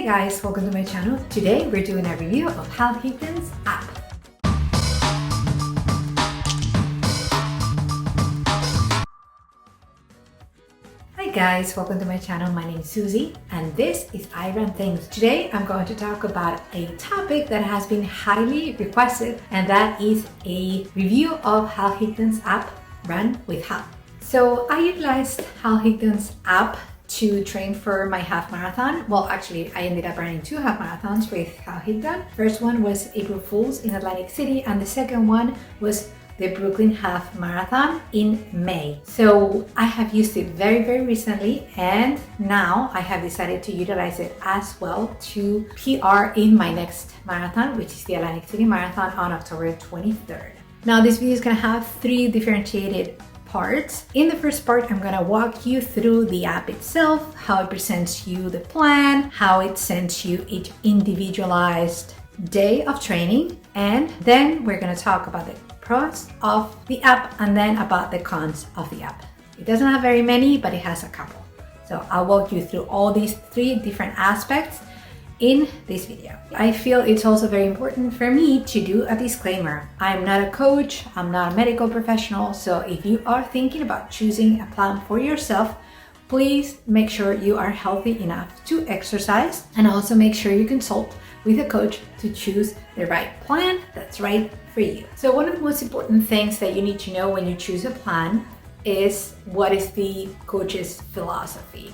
Hey guys, welcome to my channel. Today we're doing a review of Hal Higdon's app. Hi guys, welcome to my channel. My name is Susie and this is I Run Things. Today I'm going to talk about a topic that has been highly requested, and that is a review of Hal Higdon's app, Run with Hal. So I utilized Hal Higdon's app to train for my half marathon. Well, actually, I ended up running 2 half marathons with Hal Higdon. First one was April Fool's in Atlantic City, and the second one was the Brooklyn Half Marathon in May. So I have used it very recently, and now I have decided to utilize it as well to PR in my next marathon, which is the Atlantic City Marathon on October 23rd. Now this video is gonna have 3 differentiated parts. In the first part, I'm gonna walk you through the app itself, how it presents you the plan, how it sends you each individualized day of training, and then we're gonna talk about the pros of the app and then about the cons of the app. It doesn't have very many, but it has a couple. So I'll walk you through all these 3 different aspects in this video. I feel it's also very important for me to do a disclaimer. I'm not a coach, I'm not a medical professional, so if you are thinking about choosing a plan for yourself, please make sure you are healthy enough to exercise, and also make sure you consult with a coach to choose the right plan that's right for you. So one of the most important things that you need to know when you choose a plan is what is the coach's philosophy.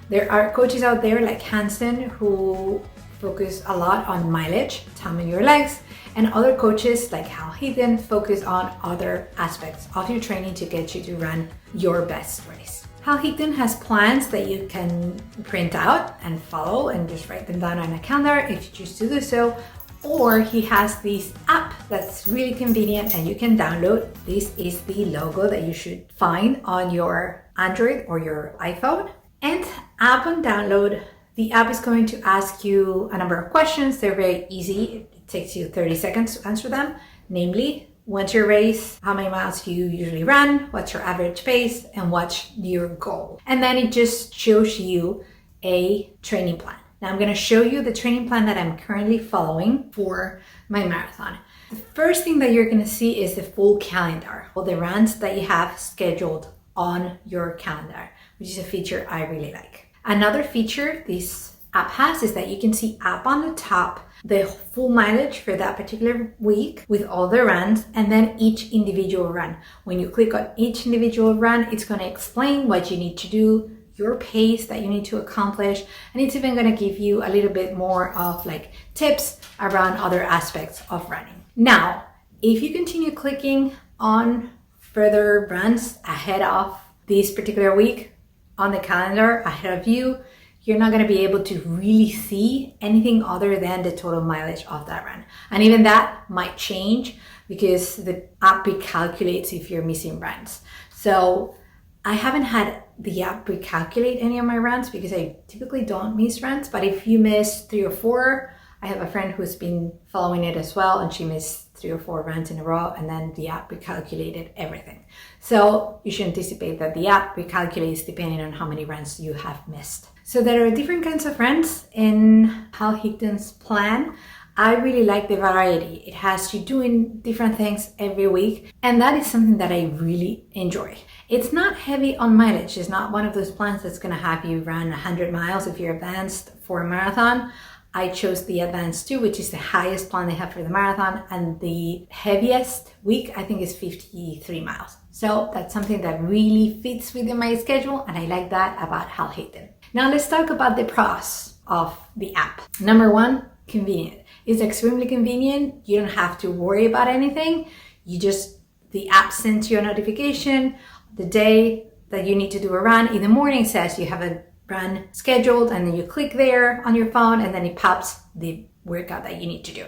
There are coaches out there like Hansen who focus a lot on mileage, time on your legs, and other coaches like Hal Higdon focus on other aspects of your training to get you to run your best race. Hal Higdon has plans that you can print out and follow and just write them down on a calendar if you choose to do so, or he has this app that's really convenient and you can download. This is the logo that you should find on your Android or your iPhone. And upon download, the app is going to ask you a number of questions. They're very easy. It takes you 30 seconds to answer them. Namely, when's your race? How many miles do you usually run? What's your average pace? And what's your goal? And then it just shows you a training plan. Now I'm gonna show you the training plan that I'm currently following for my marathon. The first thing that you're gonna see is the full calendar, all the runs that you have scheduled on your calendar, which is a feature I really like. Another feature this app has is that you can see up on the top the full mileage for that particular week with all the runs, and then each individual run. When you click on each individual run, it's going to explain what you need to do, your pace that you need to accomplish, and it's even going to give you a little bit more of like tips around other aspects of running. Now, if you continue clicking on further runs ahead of this particular week on the calendar ahead of you, you're not going to be able to really see anything other than the total mileage of that run. And even that might change because the app recalculates if you're missing runs. So I haven't had the app recalculate any of my runs because I typically don't miss runs. But if you miss 3 or 4, I have a friend who's been following it as well, and she missed 3 or 4 runs in a row, and then the app recalculated everything. So you should anticipate that the app recalculates depending on how many runs you have missed. So there are different kinds of runs in Hal Higdon's plan. I really like the variety. It has you doing different things every week, and that is something that I really enjoy. It's not heavy on mileage. It's not one of those plans that's gonna have you run 100 miles if you're advanced for a marathon. I chose the Advanced 2, which is the highest plan they have for the marathon, and the heaviest week I think is 53 miles. So that's something that really fits within my schedule, and I like that about Hal Higdon. Now let's talk about the pros of the app. Number 1, convenient. It's extremely convenient. You don't have to worry about anything. The app sends you a notification the day that you need to do a run. In the morning, it says you have a run scheduled, and then you click there on your phone, and then it pops the workout that you need to do.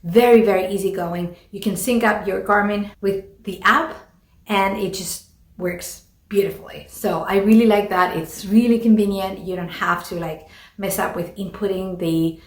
Very easygoing. You can sync up your Garmin with the app, and it just works beautifully. So I really like that. It's really convenient. You don't have to like mess up with inputting the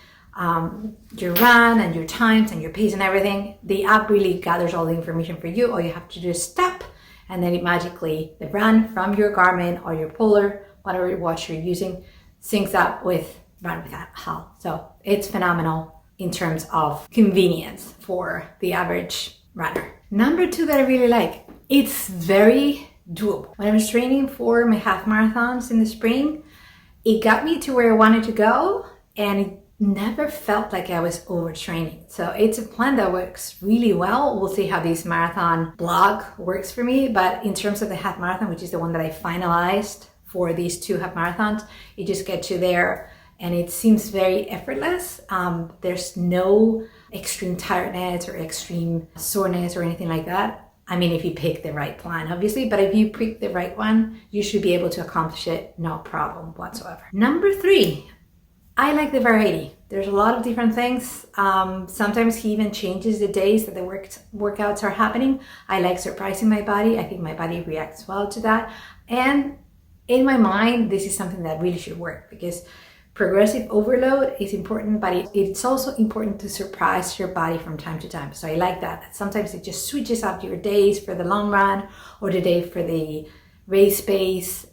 your run and your times and your pace and everything. The app really gathers all the information for you. All you have to do is step, and then it magically, the run from your Garmin or your Polar, whatever watch you're using, syncs up with run with Hal. So it's phenomenal in terms of convenience for the average runner. Number 2 that I really like, it's very doable. When I was training for my half marathons in the spring, it got me to where I wanted to go, and it never felt like I was overtraining. So it's a plan that works really well. We'll see how this marathon block works for me. But in terms of the half marathon, which is the one that I finalized for these 2 half marathons, you just get you there and it seems very effortless. There's no extreme tiredness or extreme soreness or anything like that. I mean, if you pick the right plan, obviously, but if you pick the right one, you should be able to accomplish it, no problem whatsoever. Number 3, I like the variety. There's a lot of different things. Sometimes he even changes the days that the workouts are happening. I like surprising my body. I think my body reacts well to that. And in my mind, this is something that really should work, because progressive overload is important, but it's also important to surprise your body from time to time. So I like that sometimes it just switches up your days for the long run, or the day for the race pace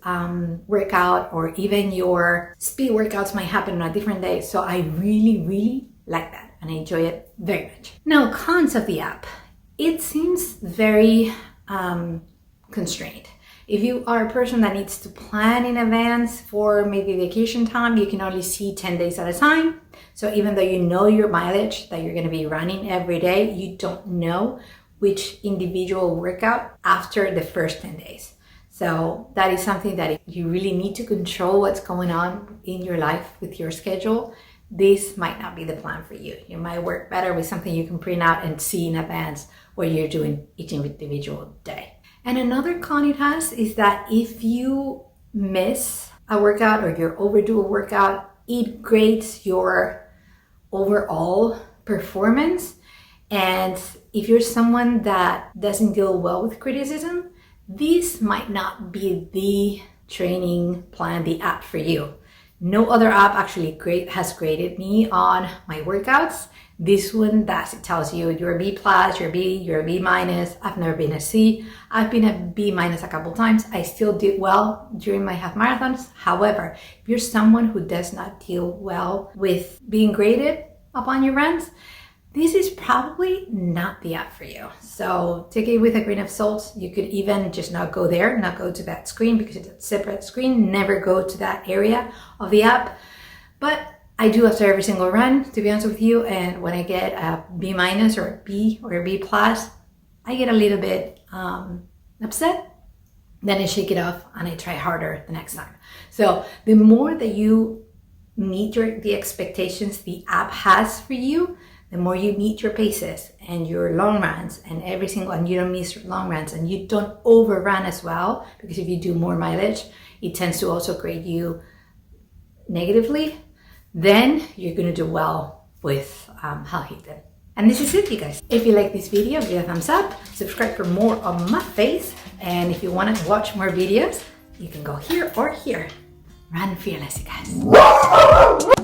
workout, or even your speed workouts might happen on a different day. So I really like that, and I enjoy it very much. Now, cons of the app. It seems very constrained. If you are a person that needs to plan in advance for maybe vacation time, you can only see 10 days at a time. So even though you know your mileage that you're going to be running every day, you don't know which individual workout after the first 10 days. So that is something that you really need to control what's going on in your life with your schedule. This might not be the plan for you. You might work better with something you can print out and see in advance what you're doing each individual day. And another con it has is that if you miss a workout or you overdo a workout, it grades your overall performance. And if you're someone that doesn't deal well with criticism, this might not be the training plan, the app for you. No other app actually has graded me on my workouts. This one does. It tells you you're a B+, you're a B, you're a B-. I've never been a C. I've been a B- a couple times. I still did well during my half marathons. However, if you're someone who does not deal well with being graded upon your runs, this is probably not the app for you. So take it with a grain of salt. You could even just not go there, not go to that screen, because it's a separate screen. Never go to that area of the app. But I do after every single run, to be honest with you. And when I get a B- or a B or a B+, I get a little bit upset. Then I shake it off and I try harder the next time. So the more that you meet the expectations the app has for you, the more you meet your paces and your long runs and you don't miss long runs and you don't overrun as well, because if you do more mileage, it tends to also grade you negatively, then you're going to do well with Hal Higdon. And this is it, you guys. If you like this video, give it a thumbs up, subscribe for more on my face, and if you want to watch more videos, you can go here or here. Run fearless, you guys.